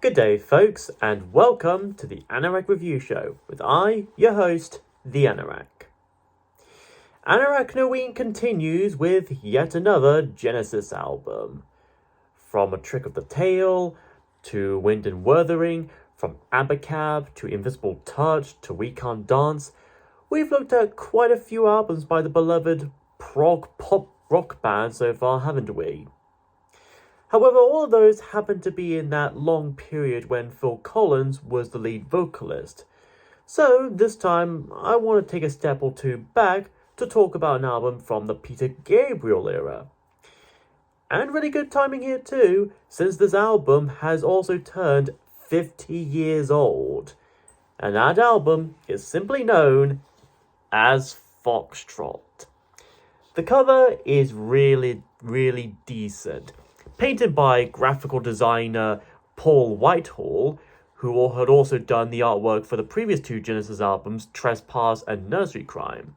Good day, folks, and welcome to the Anorak Review Show with your host, the Anorak. Anoraknoween continues with yet another Genesis album. From A Trick of the Tail, to Wind and Wuthering, from Abacab to Invisible Touch to We Can't Dance, we've looked at quite a few albums by the beloved prog pop rock band so far, haven't we? However, all of those happened to be in that long period when Phil Collins was the lead vocalist. So this time, I want to take a step or two back to talk about an album from the Peter Gabriel era. And really good timing here too, since this album has also turned 50 years old. And that album is simply known as Foxtrot. The cover is really decent. Painted by graphical designer Paul Whitehall, who had also done the artwork for the previous two Genesis albums, Trespass and Nursery Crime.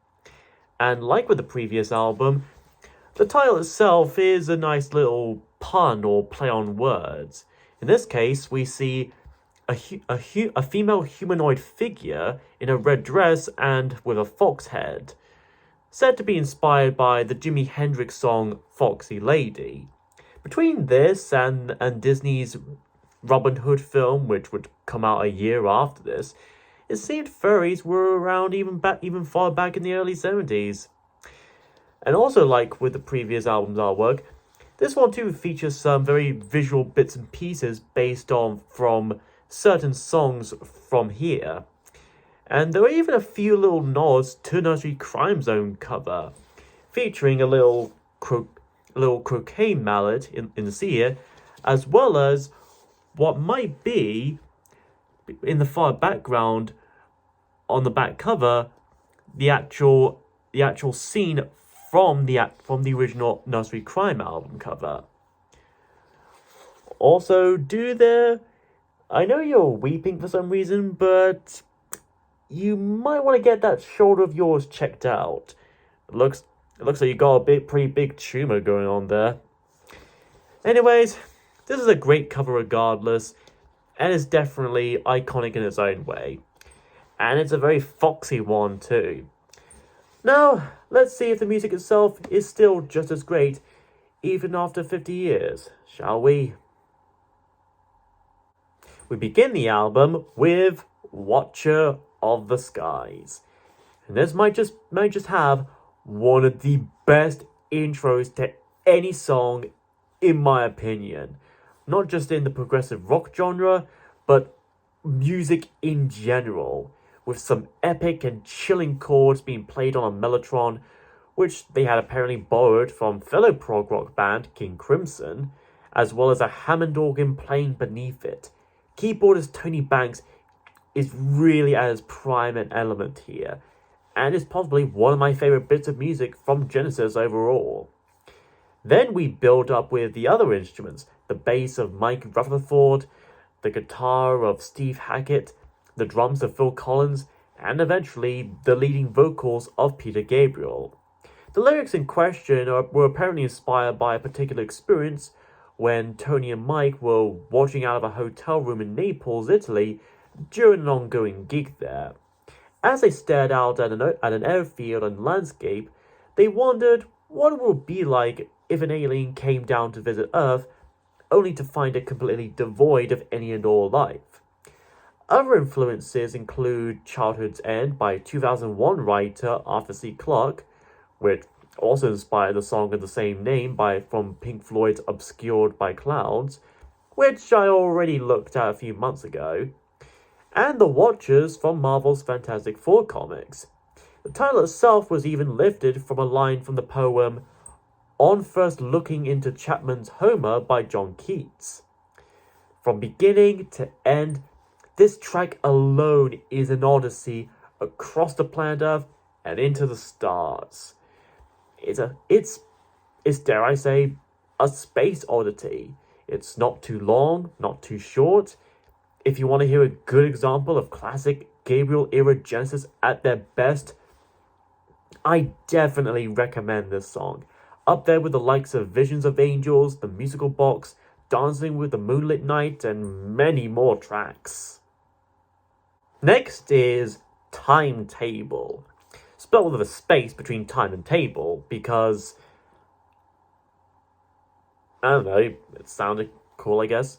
And like with the previous album, the title itself is a nice little pun or play on words. In this case, we see a female humanoid figure in a red dress and with a fox head, said to be inspired by the Jimi Hendrix song Foxy Lady. Between this and Disney's Robin Hood film, which would come out a year after this, it seemed furries were around even far back in the early 70s. And also, like with the previous album's artwork, this one too features some very visual bits and pieces based on from certain songs from here. And there are even a few little nods to Nursery Crime's own cover, featuring a little croquet mallet in the sea here, as well as what might be, in the far background on the back cover, the actual scene from the original Nursery Crime album cover. Also, I know you're weeping for some reason, but you might want to get that shoulder of yours checked out. It looks like you got a pretty big tumor going on there. Anyways, this is a great cover regardless, and it's definitely iconic in its own way. And it's a very foxy one too. Now, let's see if the music itself is still just as great, even after 50 years, shall we? We begin the album with Watcher of the Skies. And this might just have one of the best intros to any song, in my opinion. Not just in the progressive rock genre, but music in general, with some epic and chilling chords being played on a mellotron, which they had apparently borrowed from fellow prog rock band King Crimson, as well as a Hammond organ playing beneath it. Keyboardist Tony Banks is really at his prime and element here, and is possibly one of my favourite bits of music from Genesis overall. Then we build up with the other instruments, the bass of Mike Rutherford, the guitar of Steve Hackett, the drums of Phil Collins, and eventually the leading vocals of Peter Gabriel. The lyrics in question were apparently inspired by a particular experience when Tony and Mike were watching out of a hotel room in Naples, Italy, during an ongoing gig there. As they stared out at an airfield and landscape, they wondered what it would be like if an alien came down to visit Earth, only to find it completely devoid of any and all life. Other influences include Childhood's End by 2001 writer Arthur C. Clarke, which also inspired the song of the same name from Pink Floyd's Obscured by Clouds, which I already looked at a few months ago, and The Watchers from Marvel's Fantastic Four comics. The title itself was even lifted from a line from the poem On First Looking into Chapman's Homer by John Keats. From beginning to end, this track alone is an odyssey across the planet Earth and into the stars. It's dare I say, a space oddity. It's not too long, not too short. If you want to hear a good example of classic Gabriel era Genesis at their best, I definitely recommend this song. Up there with the likes of Visions of Angels, The Musical Box, Dancing with the Moonlit Night, and many more tracks. Next is Timetable. Spelled with a space between time and table because, I don't know, it sounded cool, I guess.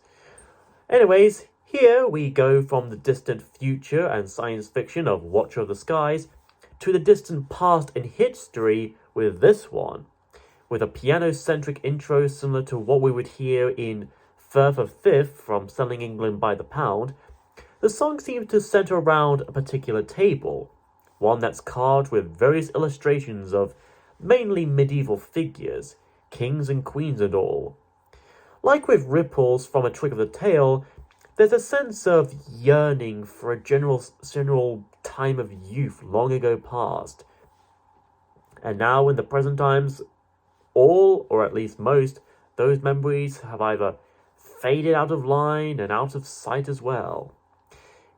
Anyways, here we go from the distant future and science fiction of Watcher of the Skies to the distant past and history with this one, with a piano-centric intro similar to what we would hear in Firth of Fifth from Selling England by the Pound. The song seems to center around a particular table, one that's carved with various illustrations of mainly medieval figures, kings and queens and all. Like with ripples from A Trick of the Tail, there's a sense of yearning for a general time of youth long ago past. And now in the present times, all, or at least most, those memories have either faded out of line and out of sight as well.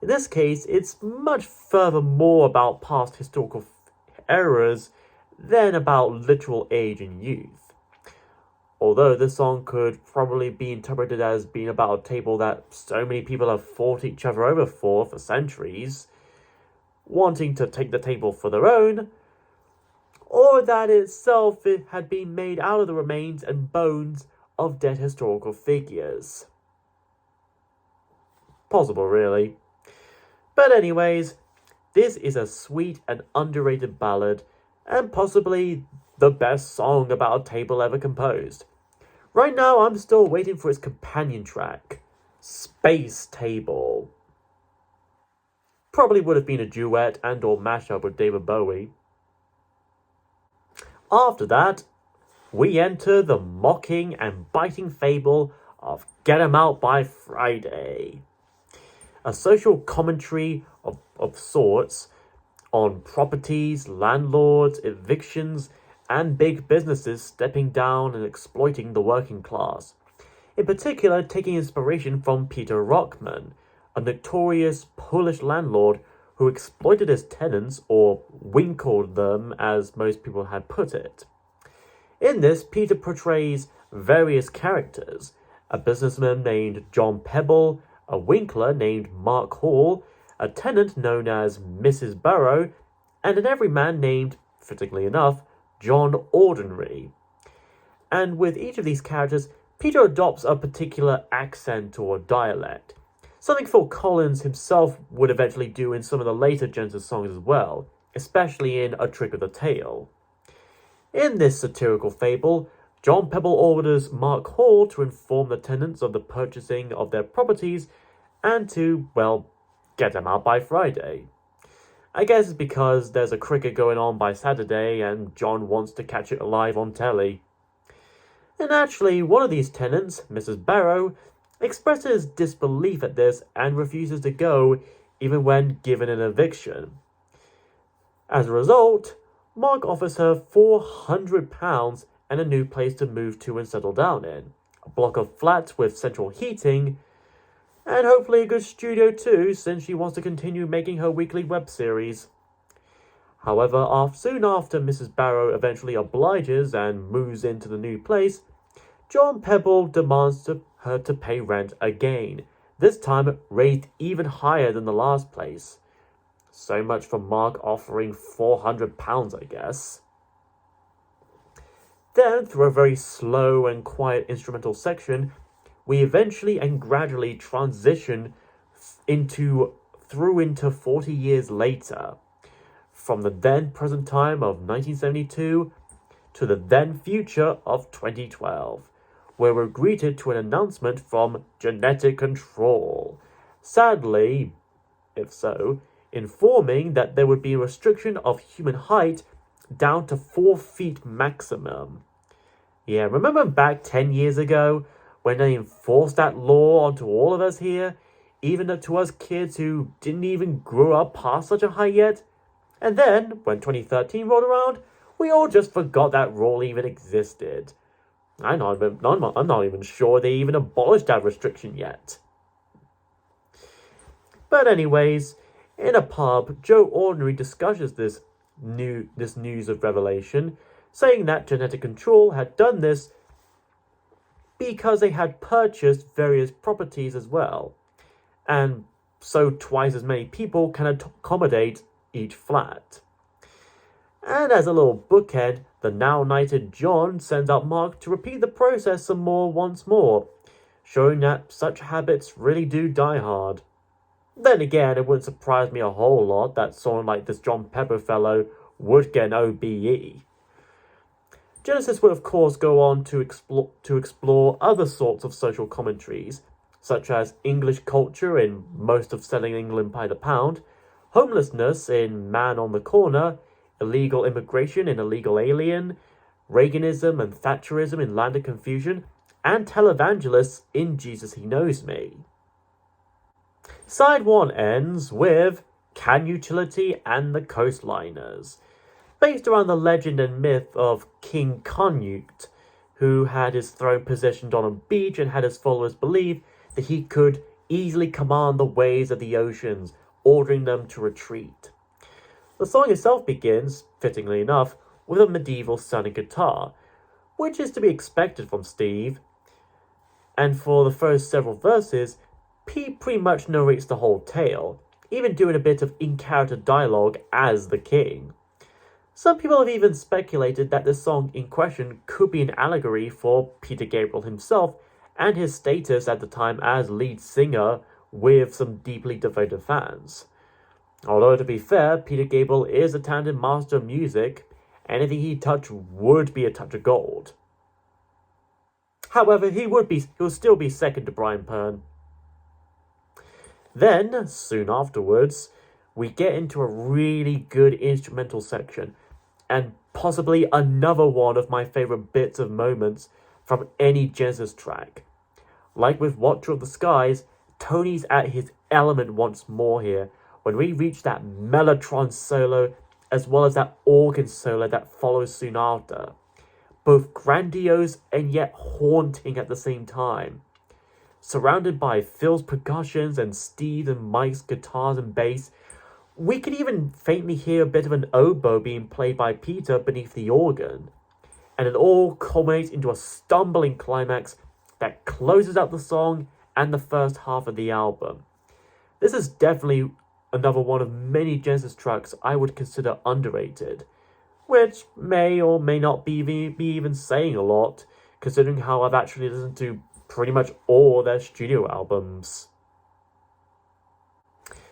In this case, it's much further more about past historical errors than about literal age and youth. Although this song could probably be interpreted as being about a table that so many people have fought each other over for centuries, wanting to take the table for their own, or that itself it had been made out of the remains and bones of dead historical figures. Possible, really. But anyways, this is a sweet and underrated ballad, and possibly the best song about a table ever composed. Right now, I'm still waiting for its companion track, Space Table. Probably would have been a duet and or mashup with David Bowie. After that, we enter the mocking and biting fable of Get 'Em Out by Friday. A social commentary of sorts on properties, landlords, evictions, and big businesses stepping down and exploiting the working class. In particular, taking inspiration from Peter Rockman, a notorious Polish landlord who exploited his tenants, or winkled them as most people had put it. In this, Peter portrays various characters, a businessman named John Pebble, a winkler named Mark Hall, a tenant known as Mrs. Barrow, and an everyman named, fittingly enough, John Ordinary. And with each of these characters, Peter adopts a particular accent or dialect, something Phil Collins himself would eventually do in some of the later Genesis songs as well, especially in A Trick of the Tail. In this satirical fable, John Pebble orders Mark Hall to inform the tenants of the purchasing of their properties and to, well, get them out by Friday. I guess it's because there's a cricket going on by Saturday and John wants to catch it alive on telly. And actually, one of these tenants, Mrs. Barrow, expresses disbelief at this and refuses to go even when given an eviction. As a result, Mark offers her £400 and a new place to move to and settle down in, a block of flats with central heating, and hopefully a good studio too, since she wants to continue making her weekly web series. However, soon after Mrs. Barrow eventually obliges and moves into the new place, John Pebble demands her to pay rent again, this time raised even higher than the last place. So much for Mark offering £400, I guess. Then, through a very slow and quiet instrumental section, we eventually and gradually transition into 40 years later, from the then present time of 1972 to the then future of 2012, where we're greeted to an announcement from Genetic Control. Sadly, if so, informing that there would be a restriction of human height down to 4 feet maximum. Yeah, remember back 10 years ago when they enforced that law onto all of us here, even to us kids who didn't even grow up past such a height yet? And then, when 2013 rolled around, we all just forgot that rule even existed. I'm not even sure they even abolished that restriction yet. But anyways, in a pub, Joe Ordinary discusses this news of revelation, saying that Genetic Control had done this because they had purchased various properties as well, and so twice as many people can accommodate each flat. And as a little bookhead, the now knighted John sends out Mark to repeat the process some more once more, showing that such habits really do die hard. Then again, it wouldn't surprise me a whole lot that someone like this John Pepper fellow would get an OBE. Genesis would of course go on to explore other sorts of social commentaries, such as English culture in most of Selling England by the Pound, homelessness in Man on the Corner, illegal immigration in Illegal Alien, Reaganism and Thatcherism in Land of Confusion, and televangelists in Jesus He Knows Me. Side 1 ends with Can Utility and the Coastliners, based around the legend and myth of King Canute, who had his throne positioned on a beach and had his followers believe that he could easily command the waves of the oceans, ordering them to retreat. The song itself begins, fittingly enough, with a medieval sounding guitar, which is to be expected from Steve, and for the first several verses, Pete pretty much narrates the whole tale, even doing a bit of in-character dialogue as the king. Some people have even speculated that the song in question could be an allegory for Peter Gabriel himself and his status at the time as lead singer with some deeply devoted fans. Although, to be fair, Peter Gabriel is a talented master of music. Anything he touched would be a touch of gold. However, he'll still be second to Brian Pern. Then, soon afterwards, we get into a really good instrumental section, and possibly another one of my favourite bits of moments from any Genesis track. Like with Watcher of the Skies, Tony's at his element once more here, when we reach that mellotron solo, as well as that organ solo that follows soon after. Both grandiose and yet haunting at the same time. Surrounded by Phil's percussions and Steve and Mike's guitars and bass, we can even faintly hear a bit of an oboe being played by Peter beneath the organ. And it all culminates into a stumbling climax that closes out the song and the first half of the album. This is definitely another one of many Genesis tracks I would consider underrated, which may or may not be even saying a lot, considering how I've actually listened to pretty much all their studio albums.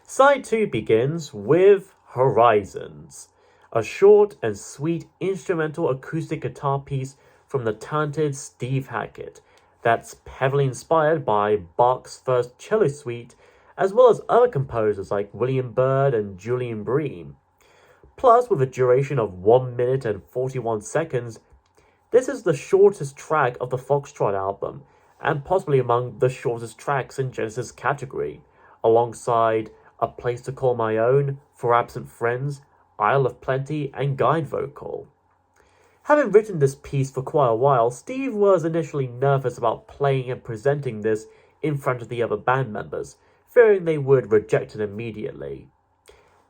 Side 2 begins with Horizons, a short and sweet instrumental acoustic guitar piece from the talented Steve Hackett that's heavily inspired by Bach's first cello suite, as well as other composers like William Byrd and Julian Bream. Plus, with a duration of 1 minute and 41 seconds, this is the shortest track of the Foxtrot album, and possibly among the shortest tracks in Genesis category, alongside A Place to Call My Own, For Absent Friends, Isle of Plenty, and Guide Vocal. Having written this piece for quite a while, Steve was initially nervous about playing and presenting this in front of the other band members, fearing they would reject it immediately.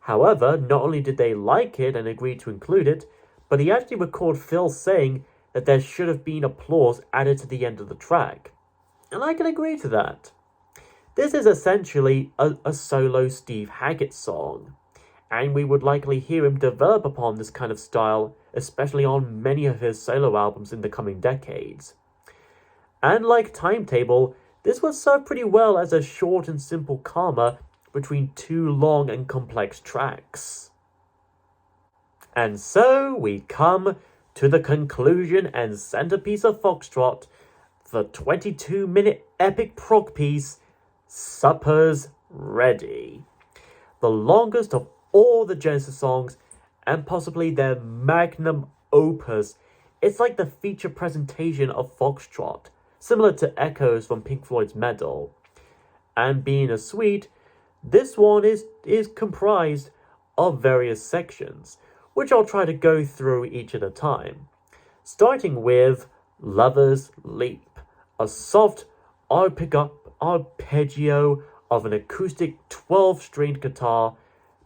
However, not only did they like it and agree to include it, but he actually recorded Phil saying that there should have been applause added to the end of the track. And I can agree to that. This is essentially a solo Steve Hackett song, and we would likely hear him develop upon this kind of style, especially on many of his solo albums in the coming decades. And like Timetable, this would serve pretty well as a short and simple comma between two long and complex tracks. And so we come to the conclusion and centerpiece of Foxtrot, the 22-minute epic prog piece, Supper's Ready. The longest of all the Genesis songs, and possibly their magnum opus. It's like the feature presentation of Foxtrot, similar to Echoes from Pink Floyd's Medal. And being a suite, this one is comprised of various sections, which I'll try to go through each at a time. Starting with Lover's Leap, a soft arpeggio of an acoustic 12-stringed guitar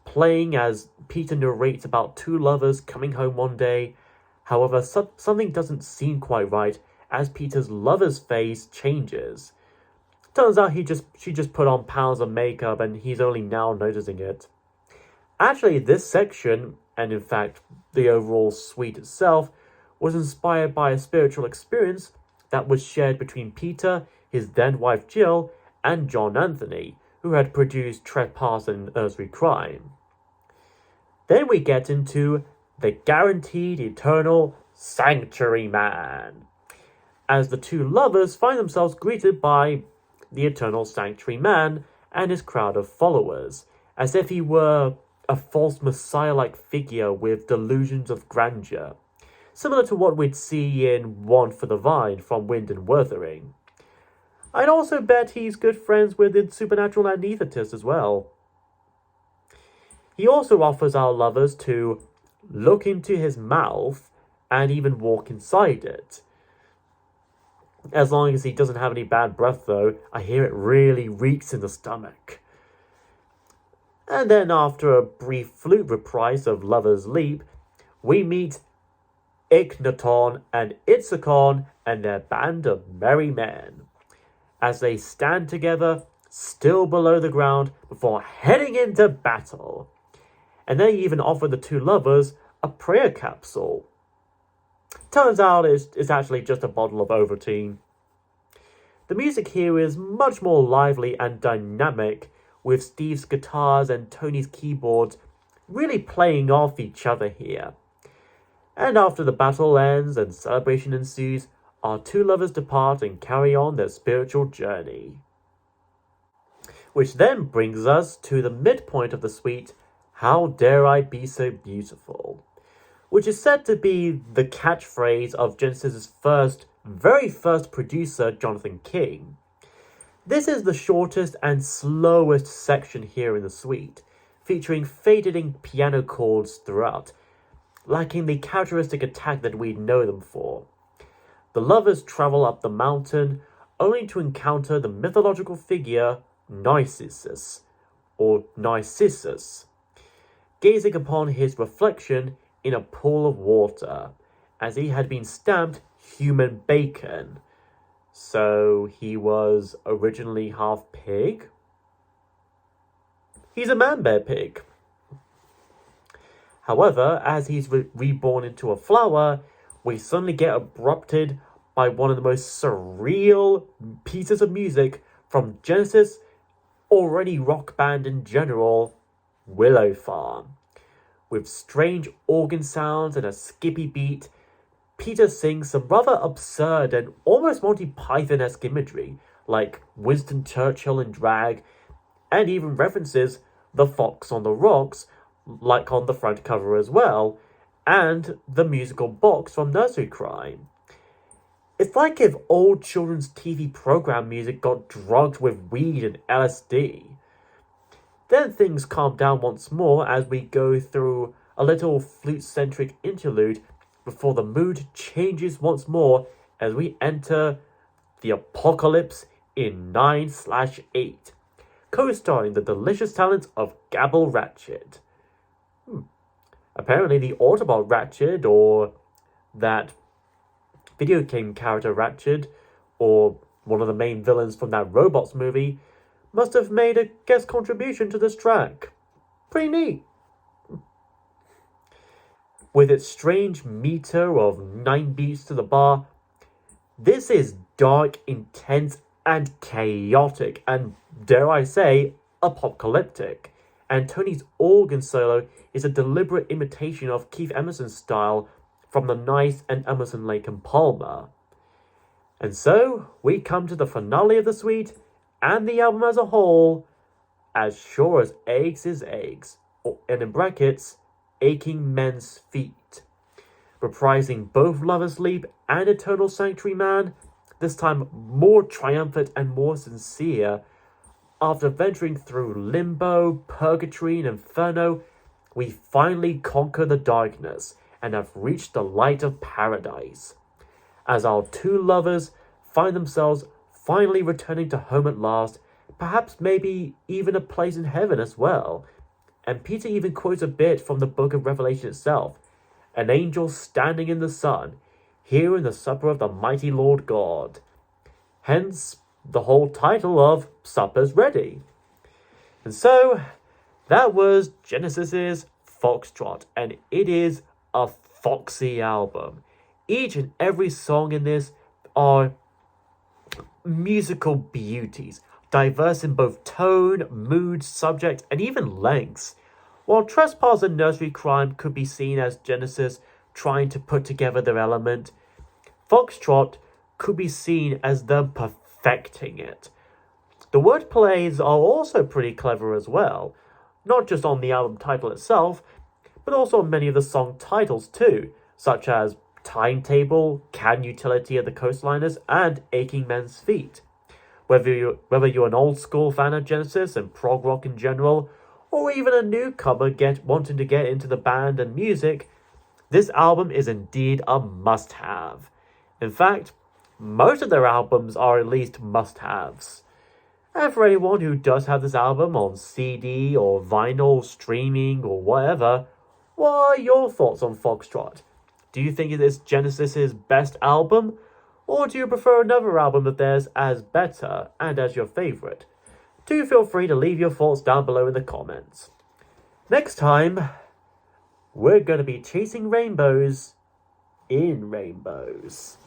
playing as Peter narrates about two lovers coming home one day. However, something doesn't seem quite right, as Peter's lover's face changes. Turns out she just put on pounds of makeup and he's only now noticing it. Actually, this section, and in fact the overall suite itself, was inspired by a spiritual experience that was shared between Peter, his then wife Jill, and John Anthony, who had produced Trespass and Nursery Crime. Then we get into the guaranteed eternal Sanctuary Man, as the two lovers find themselves greeted by the eternal Sanctuary Man and his crowd of followers, as if he were a false messiah-like figure with delusions of grandeur, similar to what we'd see in One for the Vine from Wind and Wuthering. I'd also bet he's good friends with the supernatural anaesthetist as well. He also offers our lovers to look into his mouth and even walk inside it. As long as he doesn't have any bad breath though, I hear it really reeks in the stomach. And then after a brief flute reprise of Lover's Leap, we meet Ignaton and Itzikon and their band of merry men, as they stand together, still below the ground, before heading into battle. And they even offer the two lovers a prayer capsule. Turns out it's actually just a bottle of Ovaltine. The music here is much more lively and dynamic, with Steve's guitars and Tony's keyboards really playing off each other here. And after the battle ends and celebration ensues, our two lovers depart and carry on their spiritual journey. Which then brings us to the midpoint of the suite, How Dare I Be So Beautiful, which is said to be the catchphrase of Genesis' very first producer, Jonathan King. This is the shortest and slowest section here in the suite, featuring fading piano chords throughout, lacking the characteristic attack that we know them for. The lovers travel up the mountain, only to encounter the mythological figure Narcissus, gazing upon his reflection in a pool of water, as he had been stamped human bacon. So he was originally half pig? He's a man-bear pig. However, as he's reborn into a flower, we suddenly get abrupted by one of the most surreal pieces of music from Genesis, or any rock band in general, Willow Farm. With strange organ sounds and a skippy beat, Peter sings some rather absurd and almost Monty Python-esque imagery, like Winston Churchill in drag, and even references the fox on the rocks, like on the front cover as well, and the musical box from Nursery Crime. It's like if old children's TV program music got drugged with weed and LSD. Then things calm down once more as we go through a little flute-centric interlude before the mood changes once more as we enter the apocalypse in 9/8, co-starring the delicious talents of Gabble Ratchet. Apparently the Autobot Ratchet, or that video game character Ratchet, or one of the main villains from that Robots movie, must have made a guest contribution to this track. Pretty neat. With its strange meter of 9 beats to the bar, this is dark, intense, and chaotic, and dare I say, apocalyptic. And Tony's organ solo is a deliberate imitation of Keith Emerson's style from The Nice and Emerson, Lake and Palmer. And so, we come to the finale of the suite, and the album as a whole, As Sure as Eggs is Eggs, and in brackets, Aching Men's Feet, reprising both Lover's Leap and Eternal Sanctuary Man, this time more triumphant and more sincere. After venturing through limbo, purgatory, and inferno, we finally conquer the darkness and have reached the light of paradise, as our two lovers find themselves finally returning to home at last, perhaps maybe even a place in heaven as well. And Peter even quotes a bit from the book of Revelation itself, an angel standing in the sun, here in the supper of the mighty Lord God. Hence the whole title of Supper's Ready. And so that was Genesis's Foxtrot, and it is a foxy album. Each and every song in this are musical beauties, diverse in both tone, mood, subject, and even lengths. While Trespass and Nursery Crime could be seen as Genesis trying to put together their element, Foxtrot could be seen as them perfecting it. The wordplays are also pretty clever as well, not just on the album title itself, but also on many of the song titles too, such as Timetable, Can Utility of the Coastliners, and Aching Men's Feet. Whether you're an old school fan of Genesis and prog rock in general, or even a newcomer wanting to get into the band and music, this album is indeed a must-have. In fact, most of their albums are at least must-haves. And for anyone who does have this album on CD or vinyl, streaming, or whatever, what are your thoughts on Foxtrot? Do you think it is Genesis's best album? Or do you prefer another album of theirs as better and as your favourite? Do feel free to leave your thoughts down below in the comments. Next time, we're going to be chasing rainbows in rainbows.